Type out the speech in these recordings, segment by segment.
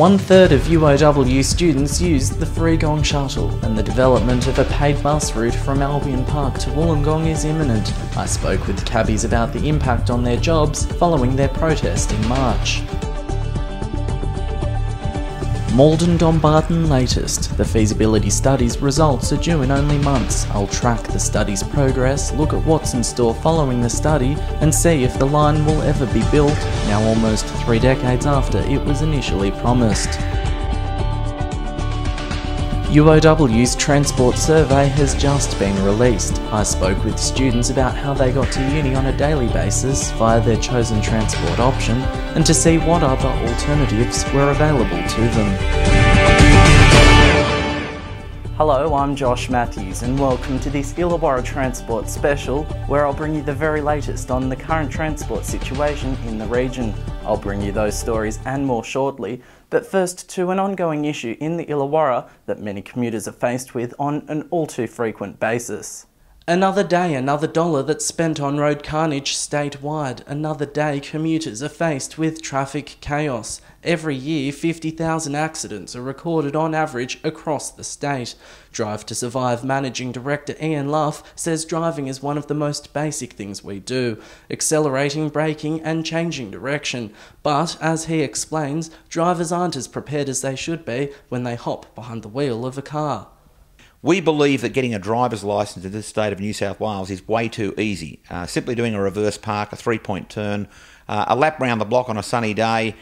1/3 of UOW students use the Free Gong shuttle, and the development of a paid bus route from Albion Park to Wollongong is imminent. I spoke with cabbies about the impact on their jobs following their protest in March. Malden Dumbarton latest. The feasibility study's results are due in only months. I'll track the study's progress, look at what's in store following the study, and see if the line will ever be built, now almost 3 decades after it was initially promised. UOW's Transport Survey has just been released. I spoke with students about how they got to uni on a daily basis via their chosen transport option, and to see what other alternatives were available to them. Hello, I'm Josh Mathews and welcome to this Illawarra Transport Special, where I'll bring you the very latest on the current transport situation in the region. I'll bring you those stories and more shortly, but first to an ongoing issue in the Illawarra that many commuters are faced with on an all too frequent basis. Another day, another dollar that's spent on road carnage statewide. Another day commuters are faced with traffic chaos. Every year, 50,000 accidents are recorded on average across the state. Drive to Survive Managing Director Ian Luff says driving is one of the most basic things we do, accelerating, braking and changing direction. But, as he explains, drivers aren't as prepared as they should be when they hop behind the wheel of a car. We believe that getting a driver's licence in this state of New South Wales is way too easy. Simply doing a reverse park, a three-point turn, a lap round the block on a sunny day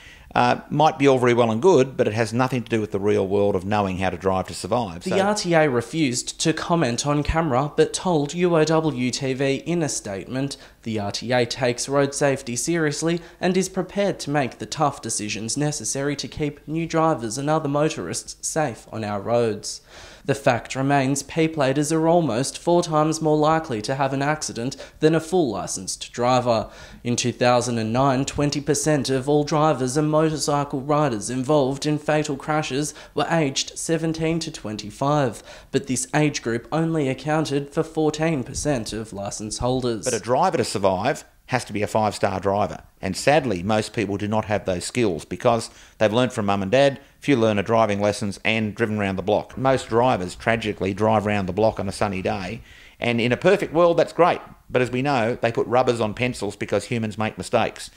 might be all very well and good, but it has nothing to do with the real world of knowing how to drive to survive. The RTA refused to comment on camera, but told UOW TV in a statement the RTA takes road safety seriously and is prepared to make the tough decisions necessary to keep new drivers and other motorists safe on our roads. The fact remains P-platers are almost 4 times more likely to have an accident than a full licensed driver. In 2009, 20% of all drivers and motorcycle riders involved in fatal crashes were aged 17 to 25, but this age group only accounted for 14% of licence holders. But a driver to survive has to be a 5-star driver, and sadly most people do not have those skills because they've learnt from mum and dad, few learner driving lessons and driven round the block. Most drivers tragically drive round the block on a sunny day, and in a perfect world that's great, but as we know they put rubbers on pencils because humans make mistakes.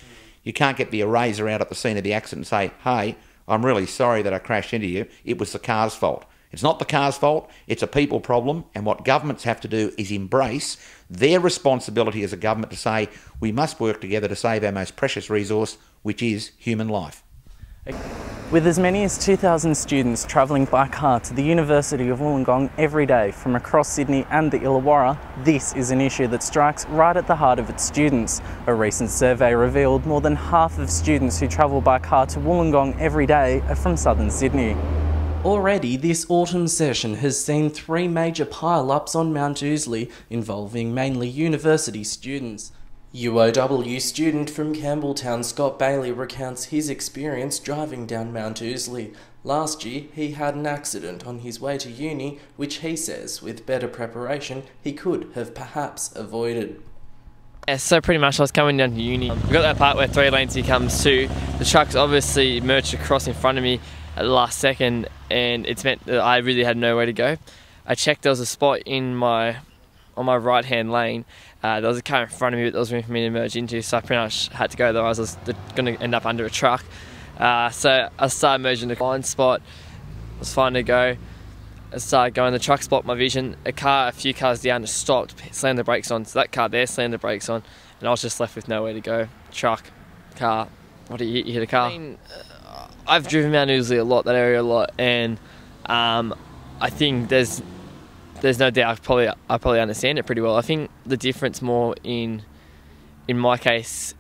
You can't get the eraser out at the scene of the accident and say, hey, I'm really sorry that I crashed into you, it was the car's fault. It's not the car's fault, it's a people problem, and what governments have to do is embrace their responsibility as a government to say we must work together to save our most precious resource, which is human life. With as many as 2,000 students travelling by car to the University of Wollongong every day from across Sydney and the Illawarra, this is an issue that strikes right at the heart of its students. A recent survey revealed more than half of students who travel by car to Wollongong every day are from southern Sydney. Already, this autumn session has seen 3 major pile-ups on Mount Ousley involving mainly university students. UOW student from Campbelltown Scott Bailey recounts his experience driving down Mount Ousley. Last year, he had an accident on his way to uni, which he says, with better preparation, he could have perhaps avoided. Yeah, so pretty much I was coming down to uni. We got that part where 3 lanes he comes to. The truck's obviously merged across in front of me at the last second, and it's meant that I really had nowhere to go. I checked there was a spot on my right hand lane. There was a car in front of me, but there was room for me to merge into, so I pretty much had to go, otherwise I was going to end up under a truck. So I started merging the blind spot. It was fine to go. I started going, the truck spot my vision. A few cars down just stopped, slammed the brakes on. So that car there slammed the brakes on, and I was just left with nowhere to go. Truck, car, what do you hit a car? I mean, I've driven Mount Ousley a lot, that area a lot, and I think there's no doubt I probably understand it pretty well. I think the difference more in my case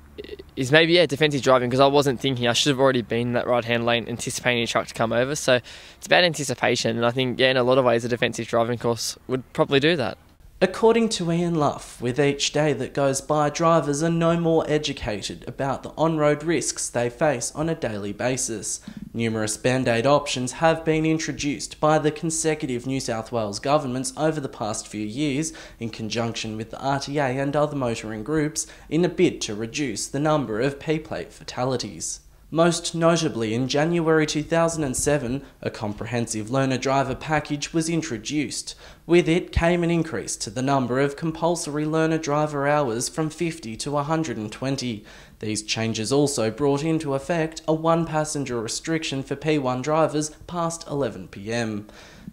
is maybe defensive driving, because I wasn't thinking. I should have already been in that right hand lane anticipating a truck to come over. So it's about anticipation, and I think in a lot of ways a defensive driving course would probably do that. According to Ian Luff, with each day that goes by, drivers are no more educated about the on-road risks they face on a daily basis. Numerous band-aid options have been introduced by the consecutive New South Wales governments over the past few years, in conjunction with the RTA and other motoring groups, in a bid to reduce the number of P-plate fatalities. Most notably, in January 2007, a comprehensive learner-driver package was introduced. With it came an increase to the number of compulsory learner-driver hours from 50 to 120. These changes also brought into effect a one-passenger restriction for P1 drivers past 11 p.m.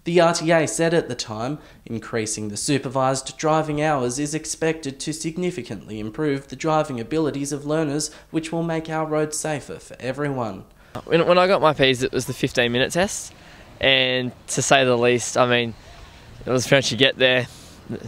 The RTA said at the time, increasing the supervised driving hours is expected to significantly improve the driving abilities of learners, which will make our roads safer for everyone. When I got my Ps, it was the 15-minute test, and to say the least, I mean, it was pretty much you get there,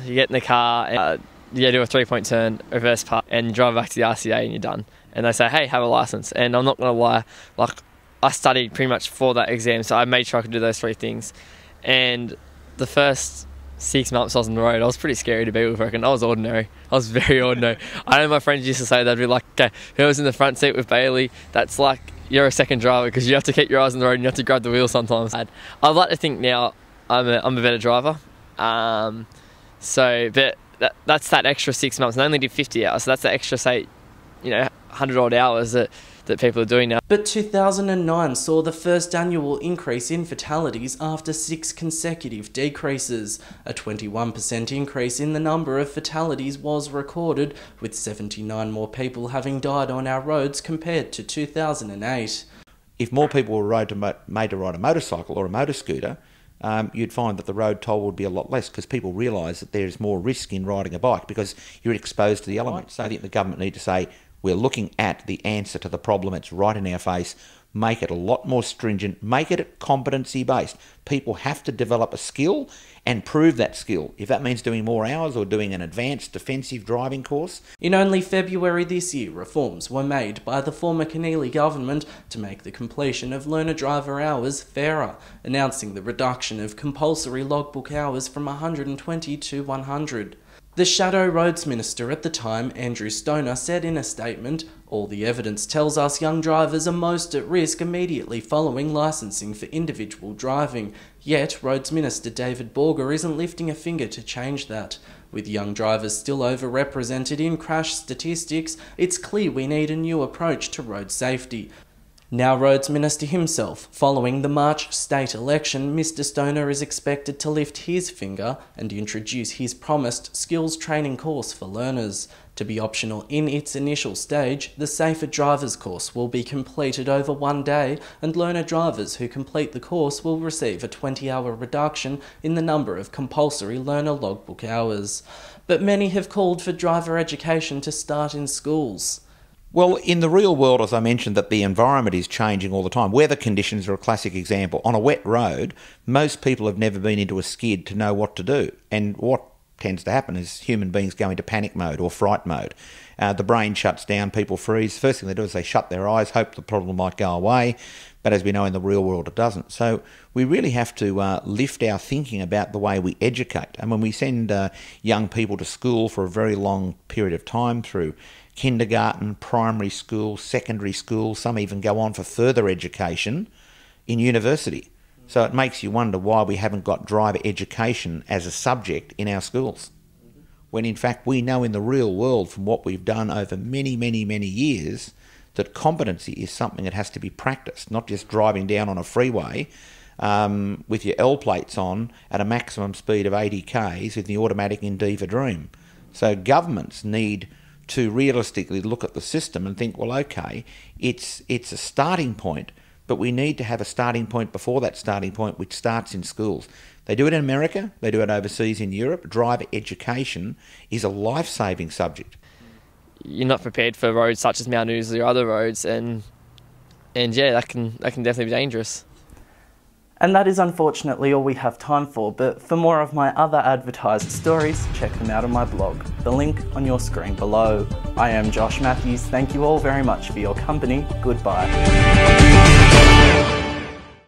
you get in the car, and, you do a 3-point turn, reverse park, and you drive back to the RCA and you're done. And they say, hey, have a licence. And I'm not going to lie, like, I studied pretty much for that exam, so I made sure I could do those 3 things. And the first 6 months I was on the road, I was pretty scary to be with, I reckon. I was ordinary. I was very ordinary. I know my friends used to say, they'd be like, okay, whoever's in the front seat with Bailey, that's like, you're a second driver because you have to keep your eyes on the road and you have to grab the wheel sometimes. I'd like to think now I'm a better driver. But that's that extra 6 months, and I only did 50 hours, so that's the extra, say, 100 odd hours that people are doing now. But 2009 saw the first annual increase in fatalities after 6 consecutive decreases. A 21% increase in the number of fatalities was recorded, with 79 more people having died on our roads compared to 2008. If more people were made to ride a motorcycle or a motor scooter, you'd find that the road toll would be a lot less, because people realise that there's more risk in riding a bike because you're exposed to the elements. So I think the government need to say, we're looking at the answer to the problem. It's right in our face. Make it a lot more stringent. Make it competency-based. People have to develop a skill and prove that skill. If that means doing more hours or doing an advanced defensive driving course. In only February this year, reforms were made by the former Keneally government to make the completion of learner-driver hours fairer, announcing the reduction of compulsory logbook hours from 120 to 100. The Shadow Roads Minister at the time, Andrew Stoner, said in a statement, "All the evidence tells us young drivers are most at risk immediately following licensing for individual driving. Yet, Roads Minister David Borger isn't lifting a finger to change that. With young drivers still overrepresented in crash statistics, it's clear we need a new approach to road safety." Now Roads Minister himself, following the March state election, Mr Stoner is expected to lift his finger and introduce his promised skills training course for learners. To be optional in its initial stage, the Safer Drivers course will be completed over 1 day, and learner drivers who complete the course will receive a 20-hour reduction in the number of compulsory learner logbook hours. But many have called for driver education to start in schools. Well, in the real world, as I mentioned, that the environment is changing all the time. Weather conditions are a classic example. On a wet road, most people have never been into a skid to know what to do. And what tends to happen is human beings go into panic mode or fright mode. The brain shuts down, people freeze. First thing they do is they shut their eyes, hope the problem might go away. But as we know, in the real world, it doesn't. So we really have to lift our thinking about the way we educate. And when we send young people to school for a very long period of time through kindergarten, primary school, secondary school, some even go on for further education in university. So it makes you wonder why we haven't got driver education as a subject in our schools. When in fact we know in the real world from what we've done over many, many, many years that competency is something that has to be practiced, not just driving down on a freeway with your L plates on at a maximum speed of 80 k's with the automatic in D for Dream. So governments need to realistically look at the system and think, well, okay, it's a starting point, but we need to have a starting point before that starting point, which starts in schools. They do it in America, they do it overseas in Europe. Driver education is a life-saving subject. You're not prepared for roads such as Mathews or other roads, and yeah, that can definitely be dangerous. And that is unfortunately all we have time for, but for more of my other advertised stories, check them out on my blog. The link on your screen below. I am Josh Mathews. Thank you all very much for your company. Goodbye.